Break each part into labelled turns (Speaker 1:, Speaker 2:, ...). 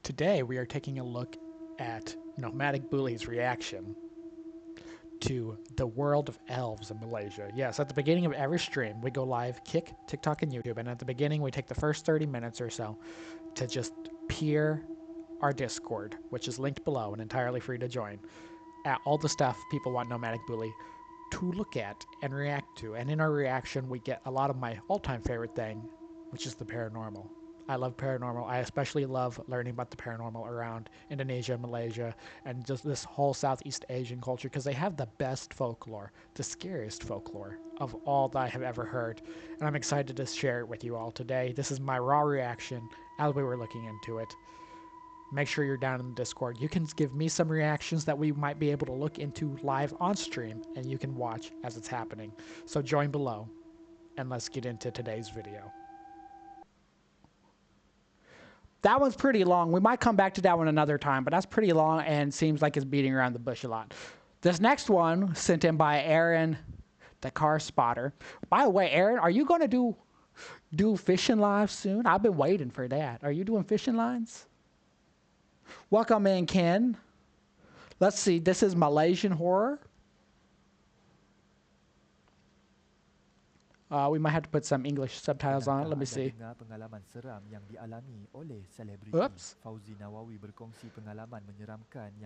Speaker 1: Today we are taking a look at Nomadic Bule's reaction to the world of elves in Malaysia. Yes, at the beginning of every stream, we go live, Kick, TikTok, and YouTube, and at the beginning we take the first 30 minutes or so to just peer our Discord, which is linked below and entirely free to join, at all the stuff people want Nomadic Bule to look at and react to. And in our reaction, we get a lot of my all-time favorite thing, which is the paranormal. I love paranormal. I especially love learning about the paranormal around Indonesia, Malaysia, and just this whole Southeast Asian culture because they have the best folklore, the scariest folklore of all that I have ever heard. And I'm excited to share it with you all today. This is my raw reaction as we were looking into it. Make sure you're down in the Discord. You can give me some reactions that we might be able to look into live on stream, and you can watch as it's happening. So join below, and let's get into today's video. That one's pretty long. We might come back to that one another time, but that's pretty long and seems like it's beating around the bush a lot. This next one, sent in by Aaron, the car spotter. By the way, Aaron, are you going to do fishing live soon? I've been waiting for that. Are you doing fishing lines? Welcome in, Ken. Let's see. This is Malaysian horror. We might have to put some English subtitles on it. Let me see. Oops.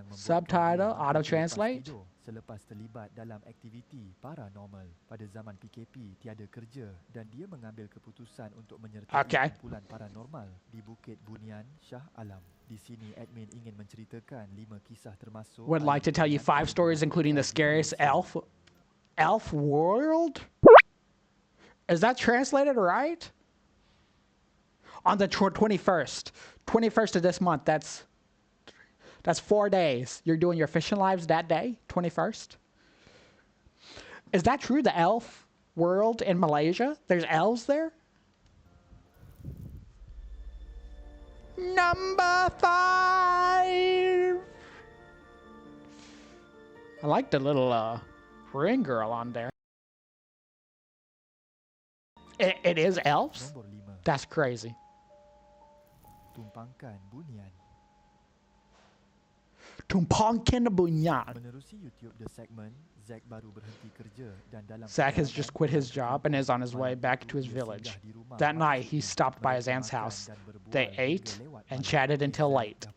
Speaker 1: Subtitle, auto-translate.
Speaker 2: Selepas terlibat dalam aktiviti paranormal pada zaman PKP tiada kerja dan dia mengambil keputusan untuk menyertai kumpulan paranormal di Bukit Bunian, Shah Alam. Di sini admin ingin menceritakan 5 kisah termasuk
Speaker 1: Would like to tell you 5 stories including the scariest elf world. Is that translated right? On the 21st of this month, that's 4 days. You're doing your fishing lives that day, 21st? Is that true, the elf world in Malaysia? There's elves there? Number 5! I like the little ring girl on there. It is elves? That's crazy.
Speaker 2: Tumpangkan Bunian.
Speaker 1: Tumpangkan Bunian.
Speaker 2: Menerusi YouTube The Segment, Zack baru berhenti kerja dan dalam
Speaker 1: Zack has just quit his job and is on his way back to his village. That night, he stopped by his aunt's house. They ate and chatted until late.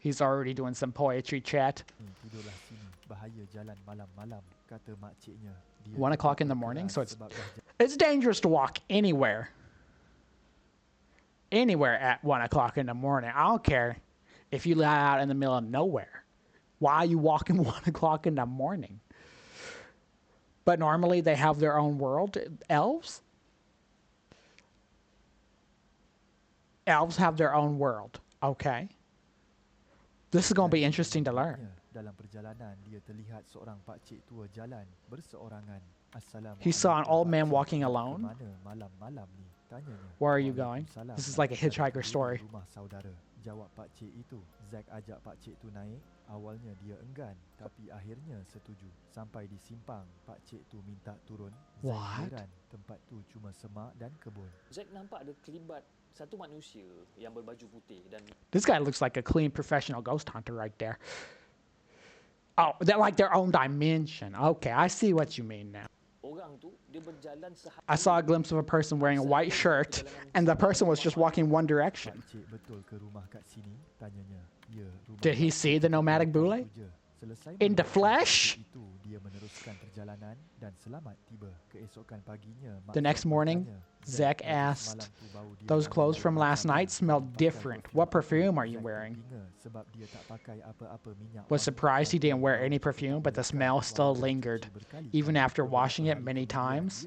Speaker 1: He's already doing some poetry chat. 1 o'clock in the morning, so it's dangerous to walk anywhere at 1 o'clock in the morning. I don't care if you live out in the middle of nowhere. Why are you walking 1 o'clock in the morning? But normally they have their own world. Elves have their own world. Okay. This is going to be interesting to learn.
Speaker 2: Dalam perjalanan, dia terlihat seorang pakcik tua jalan berseorangan.
Speaker 1: He saw an old man walking alone.
Speaker 2: Malam-malam ni, tanyanya.
Speaker 1: Where are you going? This is like a hitchhiker story.
Speaker 2: Rumah saudara. Jawab pakcik itu. Zack ajak pakcik tu naik. Awalnya dia enggan, tapi akhirnya setuju. Sampai di simpang, pakcik tu minta turun. Zack heran, tempat tu cuma semak dan kebun.
Speaker 3: Zack nampak ada kelibat satu manusia yang berbaju putih dan
Speaker 1: This guy looks like a clean professional ghost hunter right there. Oh, they're like their own dimension. Okay, I see what you mean now. I saw a glimpse of a person wearing a white shirt, and the person was just walking one direction. Did he see the nomadic Bule? In the flesh? The next morning, Zack asked, "Those clothes from last night smell different. What perfume are you wearing?" Was surprised he didn't wear any perfume, but the smell still lingered, even after washing it many times.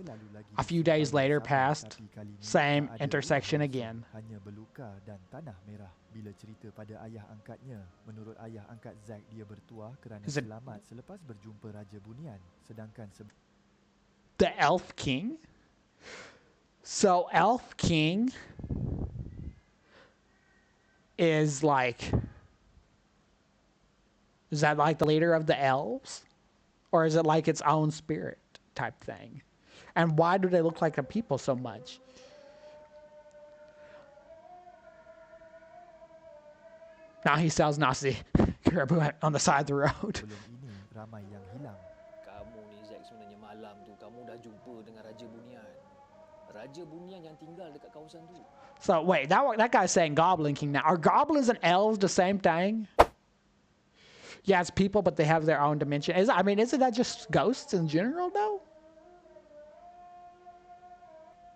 Speaker 1: A few days later passed, same intersection again.
Speaker 2: Bila cerita pada ayah angkatnya, menurut ayah angkat Zack, dia bertuah kerana
Speaker 1: Is it
Speaker 2: selamat selepas berjumpa Raja Bunian. Sedangkan
Speaker 1: the Elf King? So Elf King is that like the leader of the elves? Or is it like its own spirit type thing? And why do they look like the people so much? Now he sells nasi kerabu on the side of the road.
Speaker 2: Sebelum ini, ramai yang hilang.
Speaker 3: Kamu ni Zack, sebenarnya malam tu kamu dah jumpa dengan Raja Bunian. Raja Bunian yang tinggal dekat kawasan tu.
Speaker 1: So wait, that guy's saying Goblin King now. Are goblins and elves the same thing? Yeah, it's people, but they have their own dimension. Isn't that just ghosts in general, though?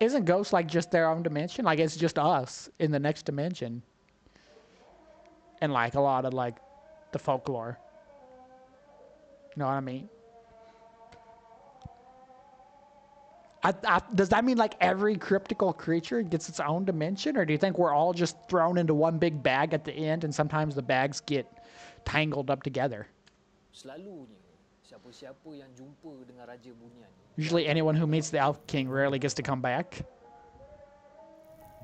Speaker 1: Isn't ghosts like just their own dimension? Like it's just us in the next dimension. And like a lot of like the folklore. You know what I mean? Does that mean like every cryptical creature gets its own dimension? Or do you think we're all just thrown into one big bag at the end and sometimes the bags get tangled up together?
Speaker 3: Selalunya, siapa-siapa yang jumpa dengan Raja Bunian.
Speaker 1: Usually anyone who meets the Elf King rarely gets to come back.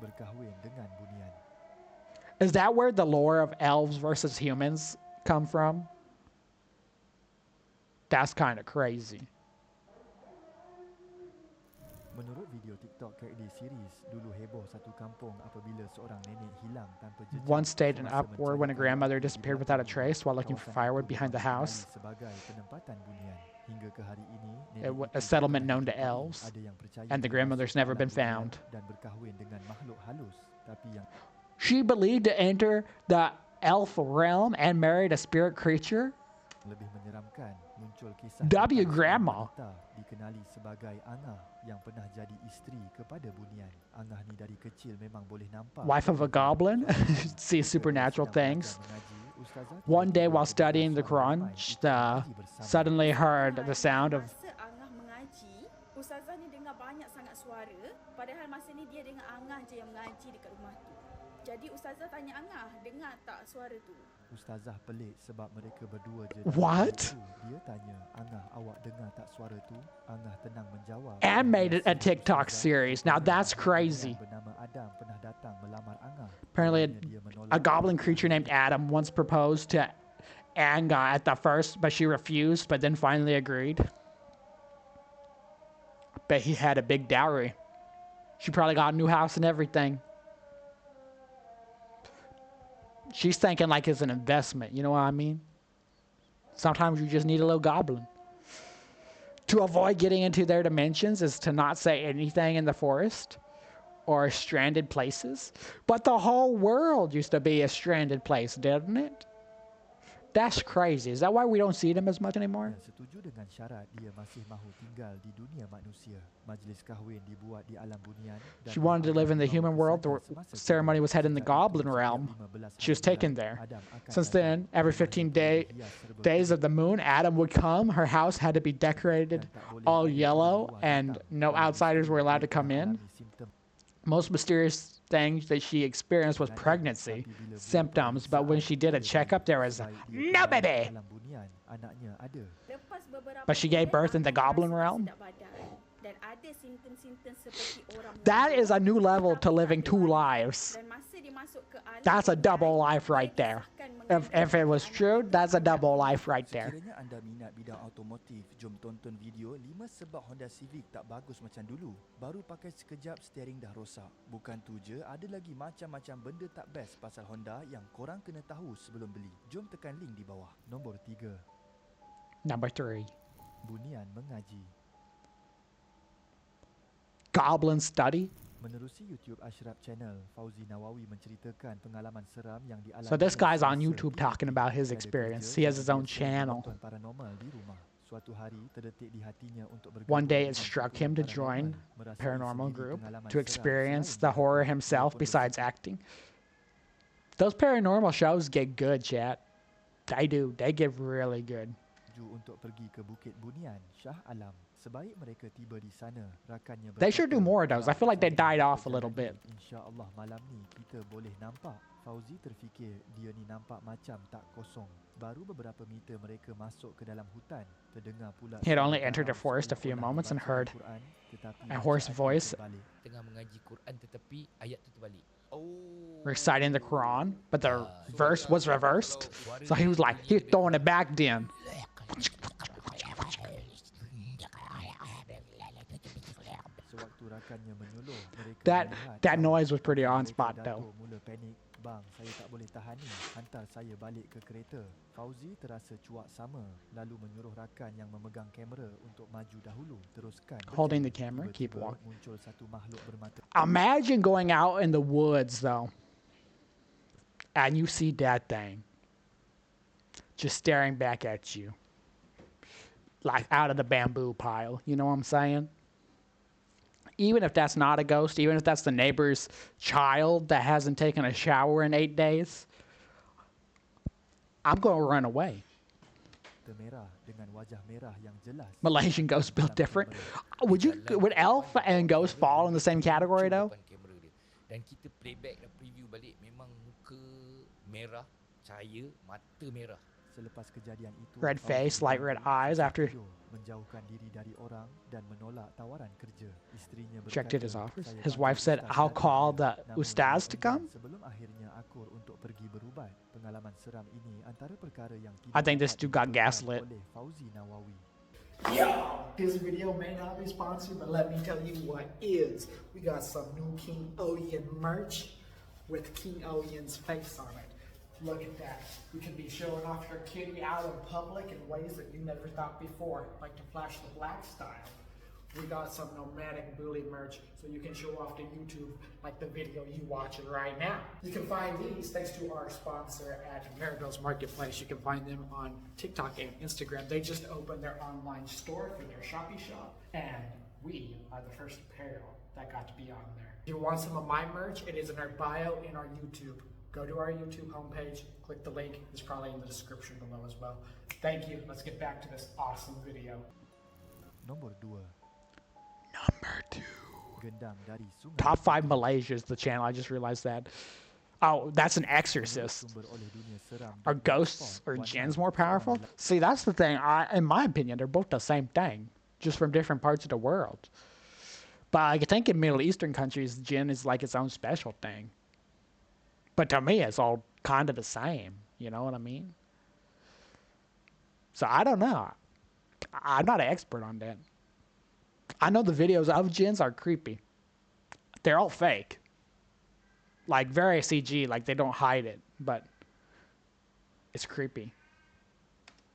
Speaker 2: Berkahwin dengan Bunian.
Speaker 1: Is that where the lore of elves versus humans come from? That's kind of crazy.
Speaker 2: Menurut video TikTok KD series, dulu heboh satu kampung apabila seorang nenek hilang tanpa jejak.
Speaker 1: One stayed in uproar when a grandmother disappeared without a trace while looking for firewood behind the house.
Speaker 2: Sebagai penempatan Bunian. Hingga ke hari ini,
Speaker 1: A settlement known to elves, and the grandmother's never been found.
Speaker 2: Dan berkahwin dengan makhluk halus, tapi yang
Speaker 1: she believed to enter the elf realm and married a spirit creature.
Speaker 2: Lebih menyeramkan, muncul kisah
Speaker 1: W grandma
Speaker 2: dikenali sebagai Angah yang pernah jadi isteri kepada Bunian. Angah ni dari kecil memang boleh nampak.
Speaker 1: Wife of a goblin, see supernatural things. One day while studying the Quran, suddenly heard the sound of
Speaker 4: Angah mengaji, ustazah ni dengar banyak sangat suara, padahal masa ni dia dengan Angah je yang mengaji dekat rumah tu. Jadi ustazah tanya Angah, dengar tak suara tu?
Speaker 2: Ustazah pelik sebab mereka berdua je.
Speaker 1: What?
Speaker 2: Dia tanya, Angah, awak dengar tak suara tu? Angah tenang menjawab.
Speaker 1: And made it a TikTok series. Now that's crazy.
Speaker 2: Bernama Adam pernah datang melamar Angah.
Speaker 1: Apparently a goblin creature named Adam once proposed to Angah at the first, but she refused, but then finally agreed. Bet he had a big dowry. She probably got a new house and everything. She's thinking like it's an investment, you know what I mean? Sometimes you just need a little goblin. To avoid getting into their dimensions is to not say anything in the forest or stranded places. But the whole world used to be a stranded place, didn't it? That's crazy. Is that why we don't see them as much anymore?
Speaker 2: Setuju dengan syarat dia masih mahu tinggal di dunia manusia. Majlis kahwin dibuat di alam Bunian.
Speaker 1: She wanted to live in the human world. The ceremony was held in the goblin realm. She was taken there. Since then, every 15 days of the moon, Adam would come. Her house had to be decorated all yellow, and no outsiders were allowed to come in. Most mysterious thing that she experienced was pregnancy symptoms, but when she did a checkup, there was no baby. But she gave birth in the goblin realm. That is a new level to living two lives. That's a double life right there. If it was true, that's a double life right there.
Speaker 2: Sekiranya anda minat bidang automotif, jom tonton video 5 sebab Honda Civic tak bagus macam dulu. Baru pakai sekejap steering dah rosak. Bukan tu je, ada lagi macam-macam benda tak best pasal Honda yang korang kena tahu sebelum beli. Jom tekan link di bawah. Nombor 3.
Speaker 1: Number 3.
Speaker 2: Bunian mengaji.
Speaker 1: Goblin study.
Speaker 2: Menerusi YouTube Ashraf Channel, Fauzi Nawawi menceritakan pengalaman seram yang dialami.
Speaker 1: So this guy's on YouTube talking about his experience. He has his own channel. One day it struck him to join a paranormal group to experience the horror himself besides acting. Those paranormal shows get good, chat. They do. They get really good.
Speaker 2: Untuk pergi ke Bukit Bunian, Shah Alam. Sebaik mereka tiba di sana, rakannya
Speaker 1: they should do more of those. I feel like they died off a little bit.
Speaker 2: InsyaAllah malam ni kita boleh nampak. Fauzi terfikir dia ni nampak macam tak kosong. Baru beberapa meter mereka masuk ke dalam hutan, terdengar pula.
Speaker 1: He had only entered the forest a few moments and heard a hoarse voice
Speaker 5: tengah mengaji Quran tetapi ayat tu terbalik.
Speaker 1: reciting the Quran, but the verse was reversed. So he was throwing it back then. That noise was pretty on spot though.
Speaker 2: Bang, saya tak boleh tahan ni. Hantar saya balik ke kereta. Fauzi terasa cuak sama, lalu menyuruh rakan yang memegang kamera untuk maju dahulu. Teruskan
Speaker 1: Holding the
Speaker 2: berjaya.
Speaker 1: camera, keep
Speaker 2: Tiba-tiba
Speaker 1: walking.
Speaker 2: muncul satu makhluk bermata.
Speaker 1: Imagine going out in the woods, though, and you see that thing just staring back at you, like out of the bamboo pile. You know what I'm saying? Even if that's not a ghost, even if that's the neighbor's child that hasn't taken a shower in 8 days, I'm going to run away.
Speaker 2: Merah dengan wajah merah yang jelas.
Speaker 1: Malaysian ghosts built different. Would elf and ghost fall in the same category though?
Speaker 5: Dan kita playback dan preview balik, memang muka merah, cahaya, mata merah.
Speaker 2: Selepas kejadian itu,
Speaker 1: Red face, light red eyes after
Speaker 2: menjauhkan diri dari orang dan menolak tawaran kerja. Istrinya
Speaker 1: rejected his
Speaker 2: berkata,
Speaker 1: offers.
Speaker 2: "Saya
Speaker 1: His
Speaker 2: bantu
Speaker 1: wife said,
Speaker 2: ustaz
Speaker 1: I'll
Speaker 2: cari
Speaker 1: call
Speaker 2: dia."
Speaker 1: the
Speaker 2: Namun
Speaker 1: ustaz
Speaker 2: dia
Speaker 1: to
Speaker 2: enggan
Speaker 1: come.
Speaker 2: sebelum akhirnya akur untuk pergi berubat. Pengalaman seram ini antara perkara yang tidak
Speaker 1: I think this
Speaker 2: dapat
Speaker 1: dude got
Speaker 2: dilupakan
Speaker 1: gaslit.
Speaker 2: oleh Fauzi Nawawi.
Speaker 6: Yo, this video may not be sponsored, but let me tell you what is. We got some new King Oyen merch with King Oyen's face on it. Look at that. You can be showing off your kitty out in public in ways that you never thought before, like to flash the black style. We got some Nomadic Bule merch so you can show off to YouTube like the video you watching right now. You can find these thanks to our sponsor at Maribel's Marketplace. You can find them on TikTok and Instagram. They just opened their online store for their Shopee shop, and we are the first apparel that got to be on there. If you want some of my merch, it is in our bio in our YouTube. Go to our YouTube homepage, click the link. It's probably in the description below as well. Thank you. Let's get back to this awesome video.
Speaker 2: Nombor 2.
Speaker 1: Number 2.
Speaker 2: Gendang dari sungai.
Speaker 1: Top 5 Malaysia is the channel. I just realized that. Oh, that's an exorcist.
Speaker 2: Sumber oleh dunia seram
Speaker 1: Are
Speaker 2: dan
Speaker 1: ghosts or
Speaker 2: Wan
Speaker 1: jinns
Speaker 2: Mai,
Speaker 1: more powerful?
Speaker 2: seorang
Speaker 1: See, that's the thing. In my opinion, they're both the same thing, just from different parts of the world. But I think in Middle Eastern countries, jinn is like its own special thing. But to me, it's all kind of the same. You know what I mean? So I don't know. I'm not an expert on that. I know the videos of jinns are creepy. They're all fake. Like very CG, like they don't hide it, but it's creepy.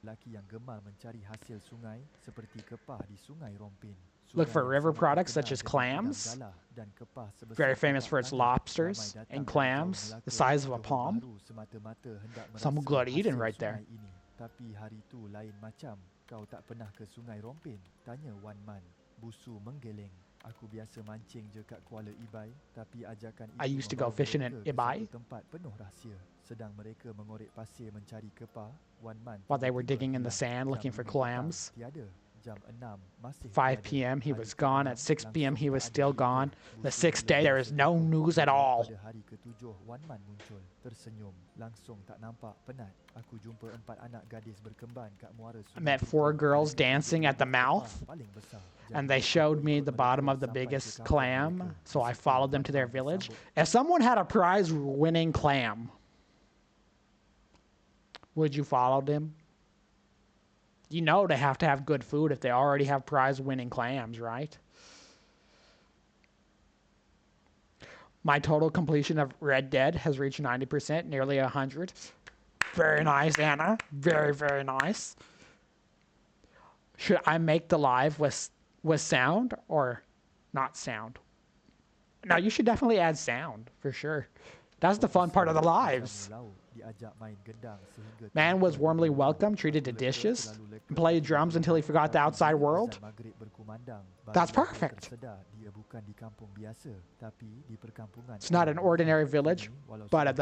Speaker 2: lelaki yang gemar mencari hasil sungai seperti kepah di Sungai Rompin.
Speaker 1: Look for river products such as clams, very famous for its lobsters and clams, the size of a palm. Some good eating right there.
Speaker 2: Tapi hari tu lain macam. Kau tak pernah ke Sungai Rompin? Tanya Wan Man. Busu menggeleng. Aku biasa mancing je kat Kuala Ibai, tapi ajakan
Speaker 1: I used to go fishing in Ibai.
Speaker 2: Tempat penuh rahsia. Sedang mereka mengorek pasir mencari kepah, Wan Man
Speaker 1: while they were digging in the sand looking for clams.
Speaker 2: Tiada. Jam 6 masih
Speaker 1: 5 p.m. he was gone. At 6 p.m. he was still gone. The 6th day there is no news at all.
Speaker 2: Pada hari ketujuh, Wan Man muncul, tersenyum, langsung tak nampak penat. Aku jumpa 4 anak gadis berkemban kat muara
Speaker 1: I met 4 girls dancing at the mouth, and they showed me the bottom of the biggest clam, so I followed them to their village. If someone had a prize-winning clam, would you follow them? You know they have to have good food if they already have prize-winning clams, right? My total completion of Red Dead has reached 90%, nearly 100. Very nice, Anna. Very, very nice. Should I make the live with sound or not sound? No, you should definitely add sound, for sure. That's the fun part of the lives. Man was warmly welcomed, treated to dishes, and played drums until he forgot the outside world. That's perfect. It's not an ordinary village, but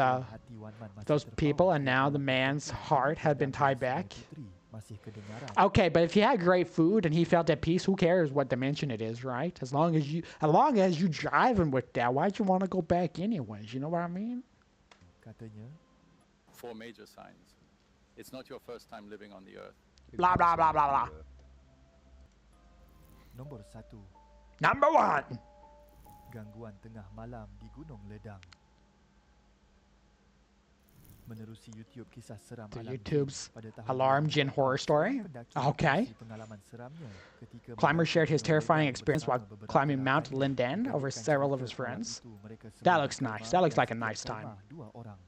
Speaker 1: those people, and now the man's heart had been tied back. Okay, but if he had great food and he felt at peace, who cares what dimension it is, right? As long as you driving with that, why'd you want to go back anyways? You know what I mean?
Speaker 7: 4 major signs. It's not your first time living on the earth.
Speaker 1: Blah, blah, blah, blah, blah.
Speaker 2: Nombor 1.
Speaker 1: Number 1.
Speaker 2: Gangguan tengah malam di Gunung Ledang. Menerusi YouTube kisah seram
Speaker 1: The
Speaker 2: alam
Speaker 1: YouTube's
Speaker 2: pada tahun
Speaker 1: Alarm
Speaker 2: 2004,
Speaker 1: Jin horror story.
Speaker 2: seorang pendaki
Speaker 1: Okay.
Speaker 2: berkongsi pengalaman seramnya ketika
Speaker 1: Climber
Speaker 2: mendaki
Speaker 1: shared his
Speaker 2: Gunung
Speaker 1: terrifying
Speaker 2: Ledang
Speaker 1: experience while
Speaker 2: bersama beberapa
Speaker 1: climbing Mount
Speaker 2: rakannya.
Speaker 1: Lindan over
Speaker 2: Dikandalkan
Speaker 1: several of
Speaker 2: cerita
Speaker 1: his
Speaker 2: malam
Speaker 1: friends.
Speaker 2: itu, mereka
Speaker 1: That
Speaker 2: semua
Speaker 1: looks nice.
Speaker 2: berkemah
Speaker 1: That looks
Speaker 2: dan
Speaker 1: like a
Speaker 2: setiap
Speaker 1: nice time.
Speaker 2: kemah 2 orang.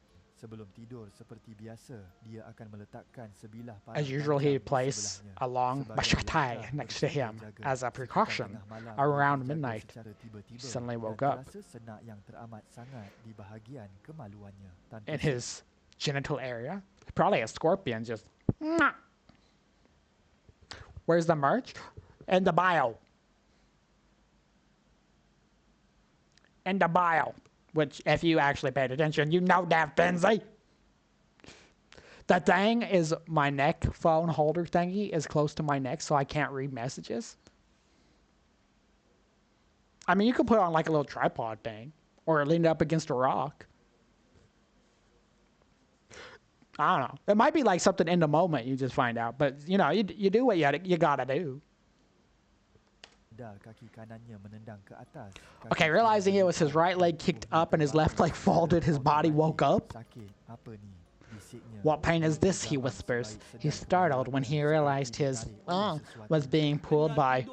Speaker 2: Sebelum tidur seperti biasa, dia akan meletakkan sebilah parang
Speaker 1: As usual, he
Speaker 2: tajam di
Speaker 1: placed
Speaker 2: sebelahnya
Speaker 1: a long
Speaker 2: sebagai
Speaker 1: bashatai
Speaker 2: langkah
Speaker 1: next to him
Speaker 2: berjaga-jaga.
Speaker 1: as a
Speaker 2: Sekitar
Speaker 1: precaution.
Speaker 2: tengah malam,
Speaker 1: Around
Speaker 2: dia terjaga
Speaker 1: midnight,
Speaker 2: secara tiba-tiba
Speaker 1: suddenly
Speaker 2: dan
Speaker 1: woke up.
Speaker 2: terasa senak yang teramat sangat di bahagian kemaluannya. Tanpa
Speaker 1: In his genital area. Probably a scorpion just... Mwah. Where's the merch? In the bio. In the bio. Which, if you actually paid attention, you know that, Benzie. The thing is, my neck phone holder thingy is close to my neck, so I can't read messages. I mean, you could put on like a little tripod thing, or lean it up against a rock. I don't know. It might be like something in the moment you just find out, but you know, you do what you gotta do.
Speaker 2: Kaki kanannya menendang ke atas.
Speaker 1: Okay, realizing it was his right leg kicked up and his left leg folded, his body woke up.
Speaker 2: Sakit, apa ni? Bisiknya.
Speaker 1: What pain is this, he whispers. He's startled when he realized his was being pulled by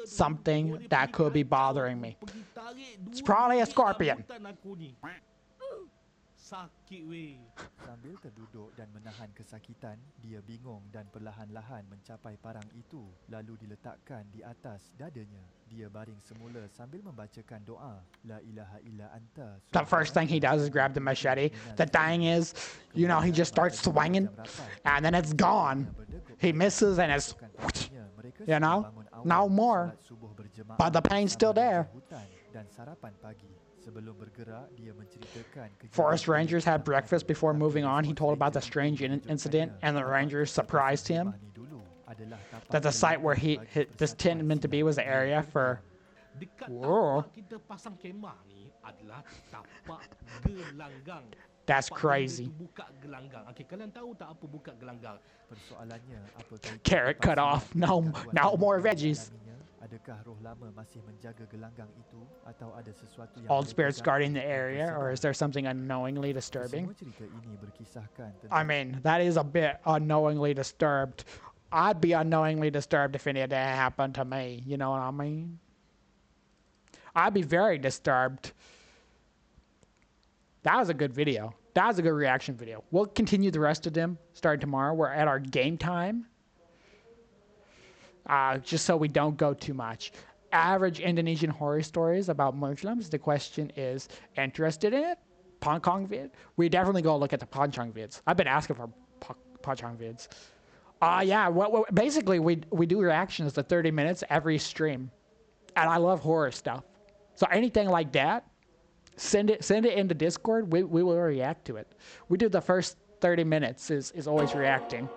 Speaker 1: something that could be bothering me. It's probably a scorpion.
Speaker 8: Sakit weh.
Speaker 2: Sambil terduduk dan menahan kesakitan, dia bingung dan perlahan-lahan mencapai parang itu lalu diletakkan di atas dadanya. Dia baring semula sambil membacakan doa, La ilaha illa anta.
Speaker 1: The first thing he does is grab the machete. The thing is, you know, he just starts swinging and then it's gone. He misses and it's, you know, no more. But the pain's still there.
Speaker 2: Dan sarapan pagi. Sebelum bergerak, dia menceritakan
Speaker 1: Forest rangers had breakfast before moving on. He told about the strange incident, and the rangers surprised him that the site where this tent meant to be was the area for. Whoa. That's crazy. Carrot cut off. No more veggies.
Speaker 2: Adakah roh lama masih menjaga gelanggang itu atau ada sesuatu yang
Speaker 1: Old spirits guarding the area, or is there something unknowingly disturbing? I mean, that is a bit unknowingly disturbed. I'd be unknowingly disturbed if any of that happened to me. You know what I mean? I'd be very disturbed. That was a good video. That was a good reaction video. We'll continue the rest of them starting tomorrow. We're at our game time. Just so we don't go too much. Average Indonesian horror stories about Muslims. The question is, interested in it? Poncong vid? We definitely go look at the Poncong vids. I've been asking for Poncong vids. Yeah. Basically, we do reactions to 30 minutes every stream, and I love horror stuff. So anything like that, send it into Discord. We will react to it. We do the first 30 minutes is always reacting.